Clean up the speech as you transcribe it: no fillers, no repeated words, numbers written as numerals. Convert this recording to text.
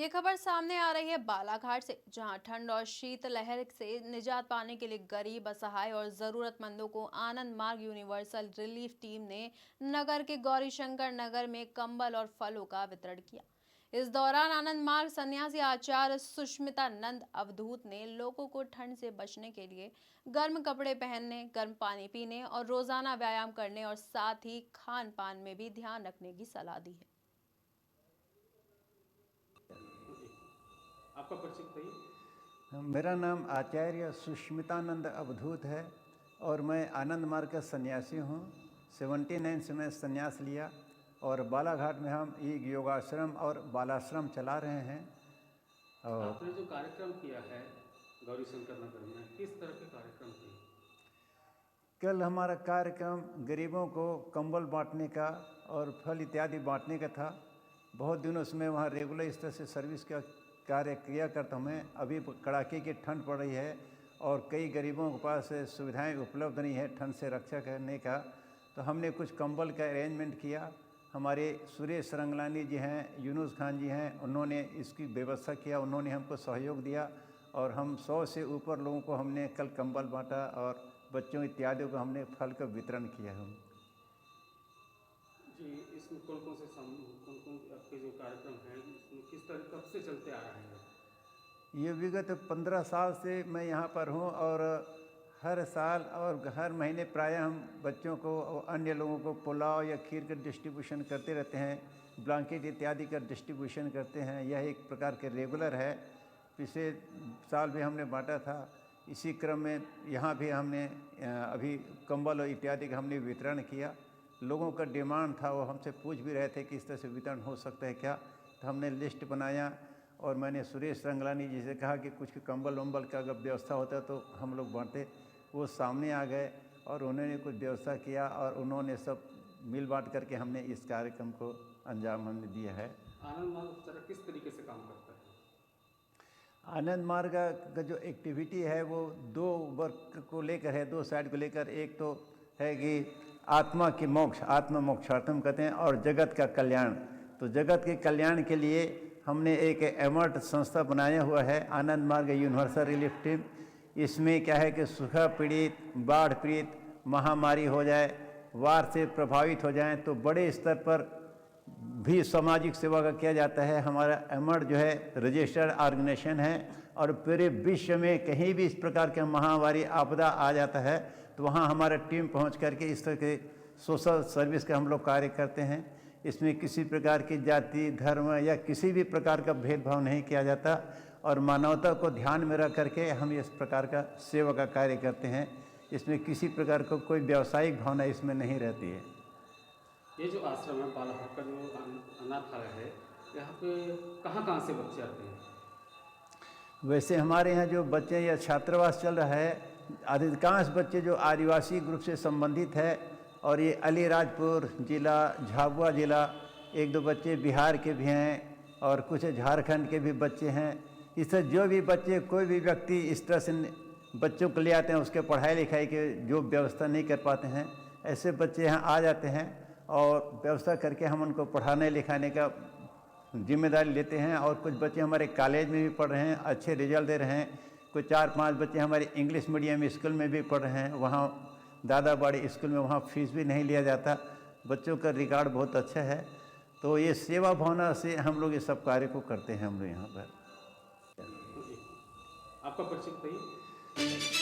खबर सामने आ रही है बालाघाट से, जहां ठंड और शीतलहर से निजात पाने के लिए गरीब, असहाय और जरूरतमंदों को आनंद मार्ग यूनिवर्सल रिलीफ टीम ने नगर के गौरीशंकर नगर में कंबल और फलों का वितरण किया। इस दौरान आनंद मार्ग सन्यासी आचार्य सुष्मिता नंद अवधूत ने लोगों को ठंड से बचने के लिए गर्म कपड़े पहनने, गर्म पानी पीने और रोजाना व्यायाम करने और साथ ही खान पान में भी ध्यान रखने की सलाह दी है। आपका परिचय बताइए। मेरा नाम आचार्य सुष्मितानंद अवधूत है और मैं आनंद मार्ग का सन्यासी हूँ। 79 से मैं सन्यास लिया और बालाघाट में हम एक योगाश्रम और बालाश्रम चला रहे हैं। और आपने जो कार्यक्रम किया है गौरीशंकर नगर में, किस तरह के कार्यक्रम किए? कल हमारा कार्यक्रम गरीबों को कंबल बांटने का और फल इत्यादि बांटने का था। बहुत दिनों से मैं वहाँ रेगुलर इस तरह से सर्विस का कार्य किया करता हूँ। मैं अभी कड़ाके की ठंड पड़ रही है और कई गरीबों के पास सुविधाएं उपलब्ध नहीं है ठंड से रक्षा करने का, तो हमने कुछ कंबल का अरेंजमेंट किया। हमारे सुरेश रंगलानी जी हैं, यूनुस खान जी हैं, उन्होंने इसकी व्यवस्था किया, उन्होंने हमको सहयोग दिया और हम 100 से ऊपर लोगों को हमने कल कंबल बांटा और बच्चों इत्यादि को हमने फल का वितरण किया है। जी, इसमें कौन कौन आपके जो कार्यक्रम हैं इसमें किस तरह कब से चलते आ रहे हैं? ये विगत 15 साल से मैं यहाँ पर हूँ और हर साल और हर महीने प्रायः हम बच्चों को और अन्य लोगों को पुलाव या खीर का डिस्ट्रीब्यूशन करते रहते हैं, ब्लैंकेट इत्यादि का डिस्ट्रीब्यूशन करते हैं। यह एक प्रकार के रेगुलर है। पिछले साल भी हमने बांटा था। इसी क्रम में यहाँ भी हमने अभी कंबल और इत्यादि का हमने वितरण किया। लोगों का डिमांड था, वो हमसे पूछ भी रहे थे कि इस तरह से वितरण हो सकता है क्या, तो हमने लिस्ट बनाया और मैंने सुरेश रंगलानी जी से कहा कि कुछ कंबल वंबल का अगर व्यवस्था होता तो हम लोग बांटे। वो सामने आ गए और उन्होंने कुछ व्यवस्था किया और उन्होंने सब मिल बांट करके हमने इस कार्यक्रम को अंजाम हमने दिया है। आनंद मार्ग किस तरीके से काम करता है? आनंद मार्ग का जो एक्टिविटी है वो दो वर्ग को लेकर है, दो साइड को लेकर। एक तो है कि आत्मा की मोक्ष, आत्म मोक्षार्थम कहते हैं, और जगत का कल्याण। तो जगत के कल्याण के लिए हमने एक एमर्ट संस्था बनाया हुआ है, आनंद मार्ग यूनिवर्सल रिलीफ टीम। इसमें क्या है कि सूखा पीड़ित, बाढ़ पीड़ित, महामारी हो जाए, वार से प्रभावित हो जाएं तो बड़े स्तर पर भी सामाजिक सेवा का किया जाता है। हमारा एमर्ट जो है रजिस्टर्ड ऑर्गेनाइजेशन है और पूरे विश्व में कहीं भी इस प्रकार के महामारी आपदा आ जाता है तो वहाँ हमारा टीम पहुँच करके इस तरह के सोशल सर्विस का हम लोग कार्य करते हैं। इसमें किसी प्रकार की जाति, धर्म या किसी भी प्रकार का भेदभाव नहीं किया जाता और मानवता को ध्यान में रख करके हम इस प्रकार का सेवा का कार्य करते हैं। इसमें किसी प्रकार का कोई व्यावसायिक भावना इसमें नहीं रहती है। ये जो आश्रम है बालाघाट का, जो अनाथालय है, यहाँ पे कहाँ से बच्चे आते हैं? वैसे हमारे यहाँ जो बच्चे या छात्रावास चल रहा है, अधिकांश बच्चे जो आदिवासी ग्रुप से संबंधित है और ये अलीराजपुर जिला, झाबुआ जिला, एक दो बच्चे बिहार के भी हैं और कुछ झारखंड के भी बच्चे हैं। इससे जो भी बच्चे, कोई भी व्यक्ति इस तरह से बच्चों को ले आते हैं, उसके पढ़ाई लिखाई के जो व्यवस्था नहीं कर पाते हैं, ऐसे बच्चे यहाँ आ जाते हैं और व्यवस्था करके हम उनको पढ़ाने लिखाने का जिम्मेदारी लेते हैं। और कुछ बच्चे हमारे कॉलेज में भी पढ़ रहे हैं, अच्छे रिजल्ट दे रहे हैं। कुछ 4-5 बच्चे हमारे इंग्लिश मीडियम स्कूल में भी पढ़ रहे हैं, वहाँ दादाबाड़ी स्कूल में, वहाँ फीस भी नहीं लिया जाता। बच्चों का रिकॉर्ड बहुत अच्छा है। तो ये सेवा भावना से हम लोग ये सब कार्य को करते हैं हम लोग यहाँ पर। आपका परिचय बताइए।